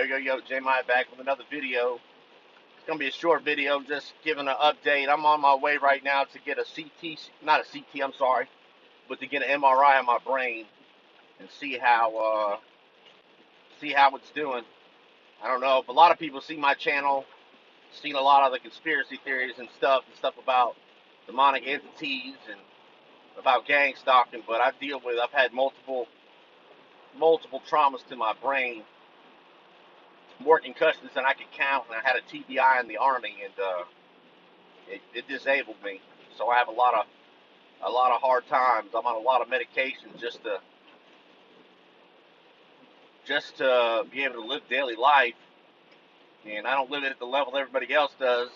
Yo, J-My back with another video. It's going to be a short video, just giving an update. I'm on my way right now to get a CT, not a CT, I'm sorry, but to get an MRI on my brain and see how it's doing. I don't know if a lot of people see my channel, seen a lot of the conspiracy theories and stuff about demonic entities and about gang stalking, but I've had multiple traumas to my brain, more concussions than I could count, and I had a TBI in the army, and it disabled me. So I have a lot of hard times. I'm on a lot of medications just to be able to live daily life, and I don't live it at the level everybody else does.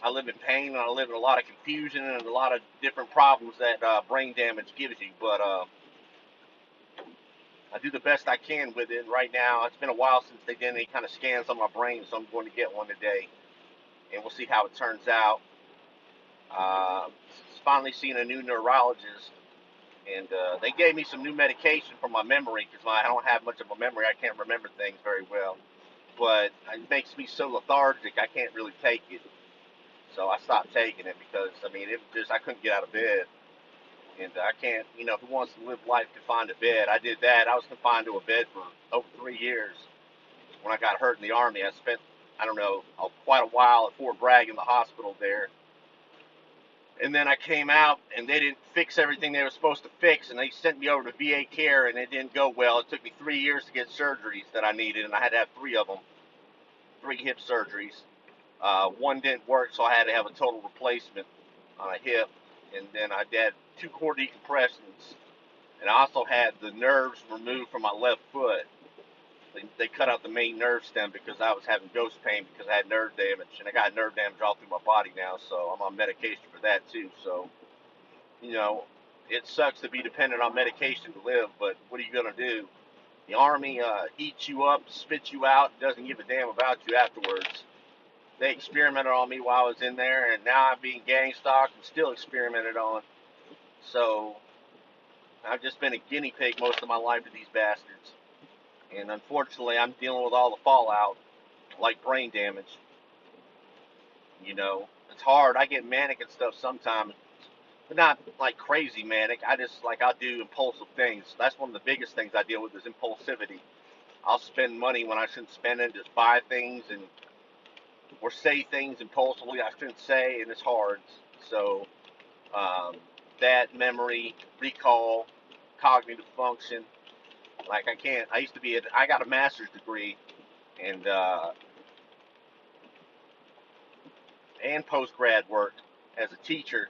I live in pain, and I live in a lot of confusion and a lot of different problems that brain damage gives you. But I do the best I can with it. Right now, it's been a while since they did any kind of scans on my brain, so I'm going to get one today, and we'll see how it turns out. Uh, Finally seeing a new neurologist, and they gave me some new medication for my memory because I don't have much of a memory. I can't remember things very well, but it makes me so lethargic I can't really take it. So I stopped taking it because I couldn't get out of bed, and I can't. Who wants to live life confined to bed? I did that. I was confined to a bed for over 3 years. When I got hurt in the army, I spent I don't know quite a while at Fort Bragg in the hospital there. And then I came out, and they didn't fix everything they were supposed to fix, and they sent me over to VA care, and it didn't go well. It took me 3 years to get surgeries that I needed, and I had to have three of them, three hip surgeries. One didn't work, so I had to have a total replacement on a hip, and then I did 2 core decompressions, and I also had the nerves removed from my left foot. They cut out the main nerve stem because I was having ghost pain because I had nerve damage, and I got nerve damage all through my body now, so I'm on medication for that too. So, you know, it sucks to be dependent on medication to live, but what are you gonna do? The army eats you up, spits you out, doesn't give a damn about you afterwards. They experimented on me while I was in there, and now I'm being gang stalked and still experimented on. So I've just been a guinea pig most of my life to these bastards. And unfortunately, I'm dealing with all the fallout, like brain damage. It's hard. I get manic and stuff sometimes, but not like crazy manic. I'll do impulsive things. That's one of the biggest things I deal with is impulsivity. I'll spend money when I shouldn't spend it, just buy things and or say things impulsively I shouldn't say, and it's hard. So um, that memory, recall, cognitive function. Like I can't. I got a master's degree and post grad work as a teacher.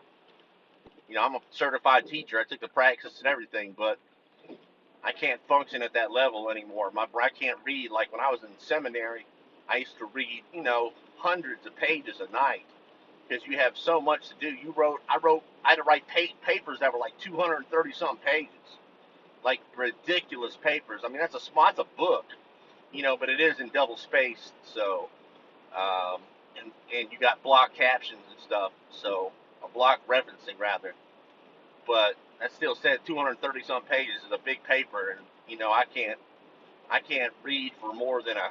I'm a certified teacher. I took the practice and everything, but I can't function at that level anymore. I can't read like when I was in seminary. I used to read, hundreds of pages a night because you have so much to do. I had to write papers that were like 230 some pages, like ridiculous papers. I mean, that's a book, but it is in double spaced. So, um, and you got block captions and stuff. So, a block referencing rather. But that still said 230 some pages is a big paper, and I can't read for more than a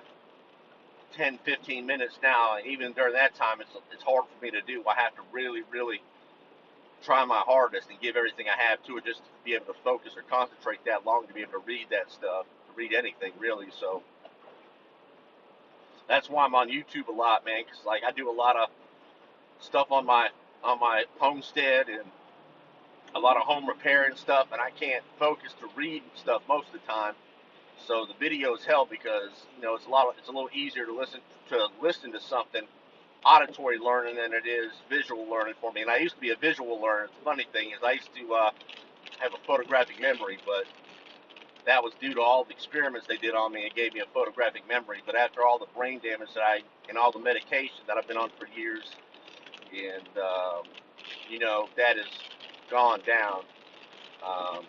10, 15 minutes now. And even during that time, it's hard for me to do. I have to really, really try my hardest and give everything I have to it just to be able to focus or concentrate that long to be able to read that stuff, to read anything really. So that's why I'm on YouTube a lot, man. Because like I do a lot of stuff on my homestead and a lot of home repair and stuff, and I can't focus to read stuff most of the time. So the videos help because it's a little easier to listen to something auditory learning than it is visual learning for me. And I used to be a visual learner. The funny thing is I used to have a photographic memory, but that was due to all the experiments they did on me. It gave me a photographic memory. But after all the brain damage and all the medication that I've been on for years, and that has gone down. Um,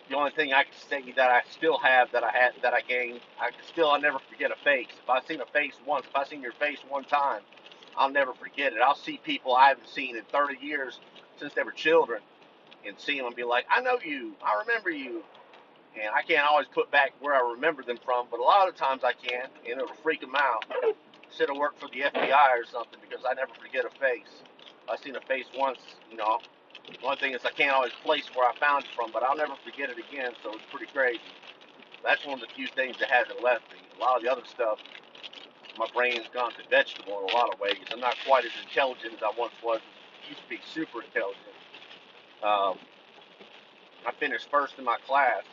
the only thing I can say that I still have that I gained, I'll never forget a face. If I seen your face one time, I'll never forget it. I'll see people I haven't seen in 30 years since they were children, and see them and be like, I know you, I remember you. And I can't always put back where I remember them from, but a lot of times I can, and it'll freak them out. Should have worked for the FBI or something, because I never forget a face. I've seen a face once, you know. One thing is I can't always place where I found it from, but I'll never forget it again, so it's pretty crazy. That's one of the few things that hasn't left me. A lot of the other stuff, my brain's gone to vegetable in a lot of ways. I'm not quite as intelligent as I once was. I used to be super intelligent. Um, I finished first in my class.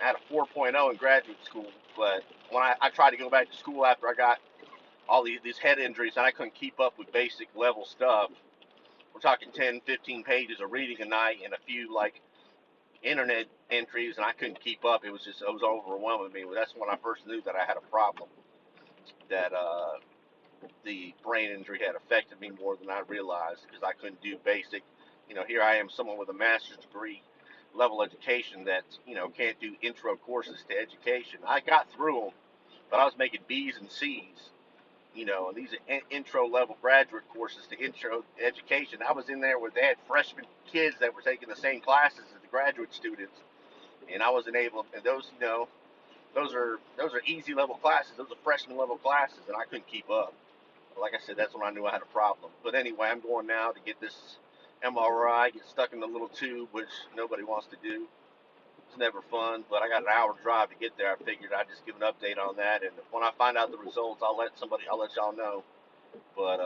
I had a 4.0 in graduate school, but when I tried to go back to school after I got all these head injuries and I couldn't keep up with basic level stuff, we're talking 10, 15 pages of reading a night and a few like internet entries, and I couldn't keep up. It was overwhelming me. That's when I first knew that I had a problem, that the brain injury had affected me more than I realized, because I couldn't do basic. Here I am, someone with a master's degree level education that can't do intro courses to education. I got through them, but I was making B's and C's. And these are intro level graduate courses to intro education. I was in there where they had freshman kids that were taking the same classes as the graduate students, and I wasn't able. And those are easy level classes. Those are freshman level classes, and I couldn't keep up. Like I said, that's when I knew I had a problem. But anyway, I'm going now to get this MRI, get stuck in the little tube, which nobody wants to do. It's never fun, but I got an hour drive to get there. I figured I'd just give an update on that, and when I find out the results, I'll let y'all know. But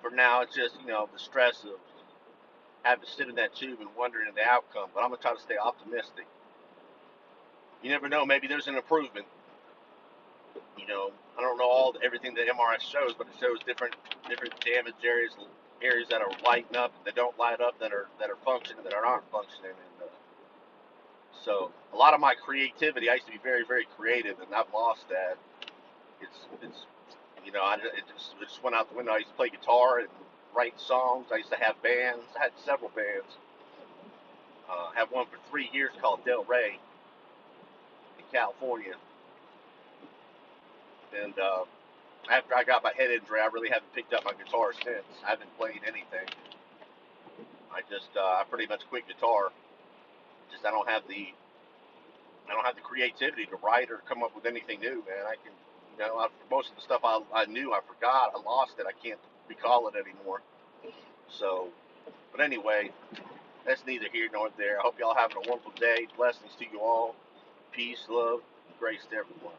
for now, it's just the stress of having to sit in that tube and wondering the outcome. But I'm gonna try to stay optimistic. You never know, maybe there's an improvement. I don't know everything that MRI shows, but it shows different damaged areas that are lighting up, that don't light up, that are functioning, that aren't functioning, and so a lot of my creativity, I used to be very, very creative, and I've lost that. It's it just went out the window. I used to play guitar and write songs. I used to have bands. I had several bands. I had one for 3 years called Del Rey in California, and after I got my head injury, I really haven't picked up my guitar since. I haven't played anything. I pretty much quit guitar. Just I don't have the creativity to write or come up with anything new, man. Most of the stuff I knew, I forgot. I lost it. I can't recall it anymore. So, but anyway, that's neither here nor there. I hope y'all having a wonderful day. Blessings to you all. Peace, love, and grace to everyone.